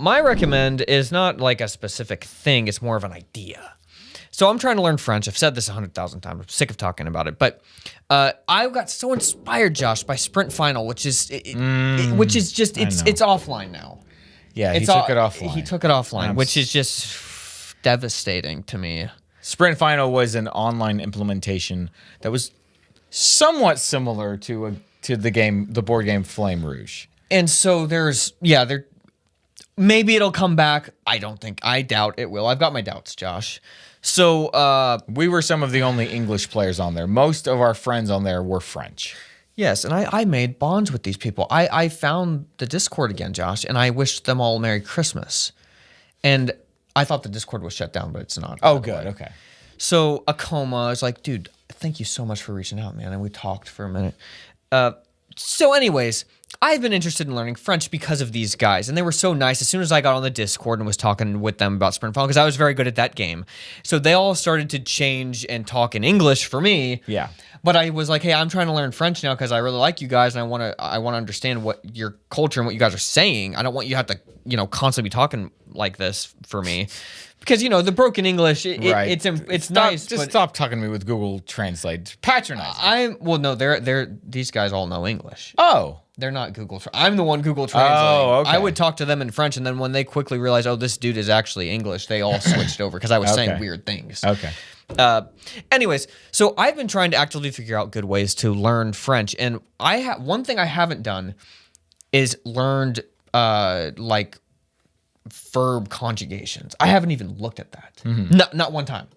my recommend is not like a specific thing. It's more of an idea. So I'm trying to learn French. I've said this 100,000 times. I'm sick of talking about it. But I got so inspired, Josh, by Sprint Final, which is it's offline now. Yeah, he took it offline. He took it offline, which is just devastating to me. Sprint Final was an online implementation that was somewhat similar to the board game Flame Rouge. And so maybe it'll come back. I doubt it will. I've got my doubts, Josh. So we were some of the only English players on there. Most of our friends on there were French. Yes, and I made bonds with these people. I found the Discord again, Josh, and I wished them all Merry Christmas. And I thought the Discord was shut down, but it's not. Oh, good. Okay. So Akoma is like, dude, thank you so much for reaching out, man. And we talked for a minute. So anyways, I've been interested in learning French because of these guys, and they were so nice. As soon as I got on the Discord and was talking with them about Sprint Final, because I was very good at that game, so they all started to change and talk in English for me. Yeah. But I was like, hey, I'm trying to learn French now because I really like you guys, and I want to understand what your culture and what you guys are saying. I don't want you to have to, constantly be talking like this for me. Because, the broken English, it's nice. Just stop talking to me with Google Translate. Patronizing. These guys all know English. Oh. They're not Google. I'm the one Google translating. Oh, okay. I would talk to them in French, and then when they quickly realized, oh, this dude is actually English, they all switched over because I was saying weird things. Okay. Anyways, so I've been trying to actively figure out good ways to learn French, and one thing I haven't done is learned like verb conjugations. I haven't even looked at that. Mm-hmm. Not one time.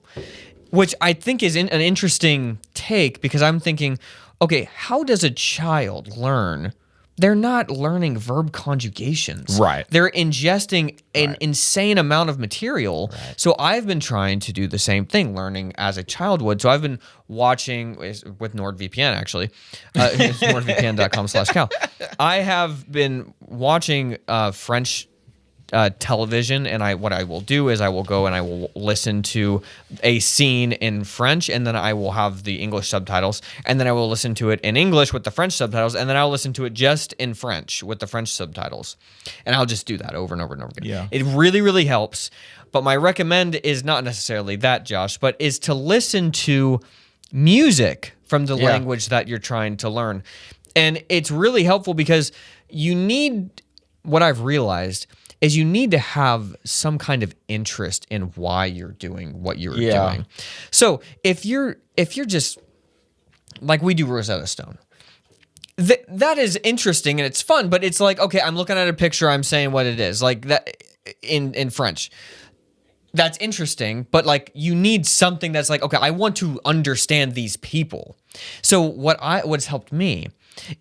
Which I think is an interesting take because I'm thinking, okay, how does a child learn? They're not learning verb conjugations. Right. They're ingesting an insane amount of material. Right. So I've been trying to do the same thing, learning as a child would. So I've been watching with NordVPN, actually. It's nordvpn.com/Cal. I have been watching French television, and what I will do is I will go and I will listen to a scene in French, and then I will have the English subtitles, and then I will listen to it in English with the French subtitles, and then I'll listen to it just in French with the French subtitles, and I'll just do that over and over and over again. Yeah. It really, really helps, but my recommend is not necessarily that, Josh, but is to listen to music from the language that you're trying to learn, and it's really helpful because what I've realized is you need to have some kind of interest in why you're doing what you're doing. So if you're just like we do Rosetta Stone, that is interesting and it's fun, but it's like, okay, I'm looking at a picture, I'm saying what it is, like that in French. That's interesting, but like you need something that's like, okay, I want to understand these people. So what's helped me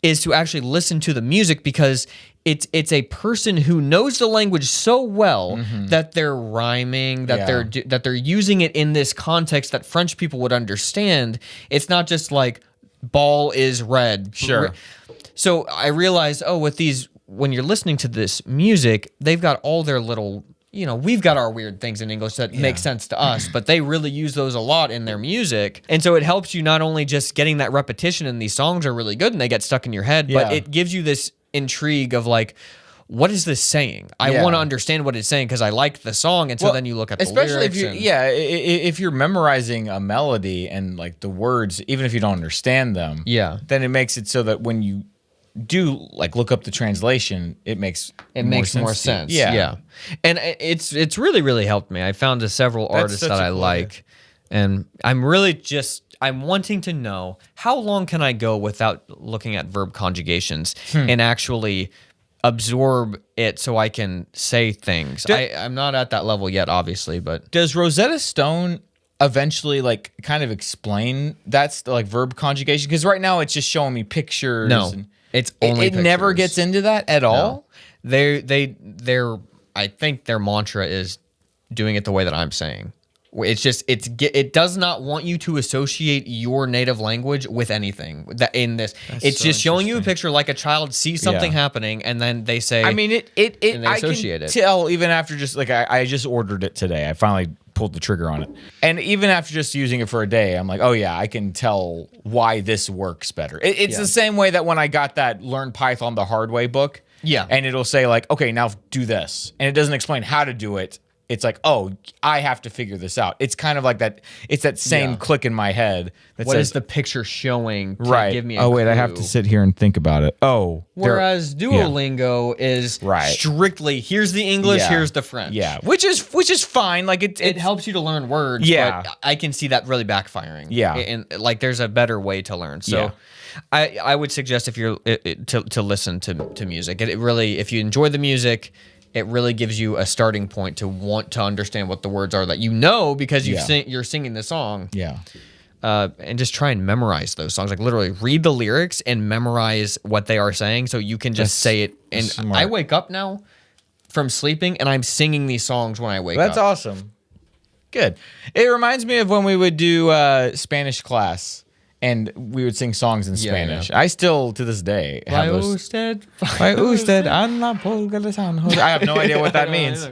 is to actually listen to the music because it's a person who knows the language so well that they're rhyming, that they're using it in this context that French people would understand. It's not just like ball is red. Sure. So I realized, when you're listening to this music, they've got all their little, we've got our weird things in English that make sense to us, but they really use those a lot in their music. And so it helps you not only just getting that repetition, and these songs are really good and they get stuck in your head, but it gives you this intrigue of like, what is this saying? I want to understand what it's saying because I like the song, and so then you look at the lyrics. If you're memorizing a melody and like the words, even if you don't understand them, then it makes it so that when you do like look up the translation, it makes more sense. Yeah. And it's really, really helped me. I found several artists that I like, and I'm really I'm wanting to know how long can I go without looking at verb conjugations and actually absorb it so I can say things. I'm not at that level yet, obviously, but does Rosetta Stone eventually like kind of explain that's like verb conjugation? Because right now it's just showing me pictures. No, it's only it never gets into that at all. They're I think their mantra is doing it the way that I'm saying. It's just it does not want you to associate your native language with anything that in this. It's just showing you a picture like a child sees something happening, and then they say. I mean, and they associate it. Tell even after just like I just ordered it today. I finally pulled the trigger on it, and even after just using it for a day, I'm like, oh yeah, I can tell why this works better. It's the same way that when I got that Learn Python the Hard Way book. Yeah. And it'll say like, okay, now do this. And it doesn't explain how to do it. It's like, oh, I have to figure this out. It's kind of like that. It's that same click in my head that what says, is the picture showing to right. give me a Oh, wait, clue. I have to sit here and think about it. Oh. Whereas Duolingo is strictly, here's the English, here's the French. Yeah, which is fine. Like it helps you to learn words, but I can see that really backfiring. Yeah. And like there's a better way to learn. So I would suggest if you're to listen to music. It really, if you enjoy the music, it really gives you a starting point to want to understand what the words are that you know because you're singing the song. Yeah. And just try and memorize those songs. Like literally read the lyrics and memorize what they are saying so you can just say it. And I wake up now from sleeping and I'm singing these songs when I wake up. That's awesome. Good. It reminds me of when we would do Spanish class. And we would sing songs in Spanish. I still, to this day, have those. Usted en la pulga de San Jose. I have no idea what that means.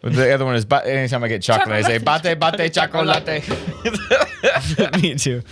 But the other one is, anytime I get chocolate, I say, bate, bate, chocolate. Me too.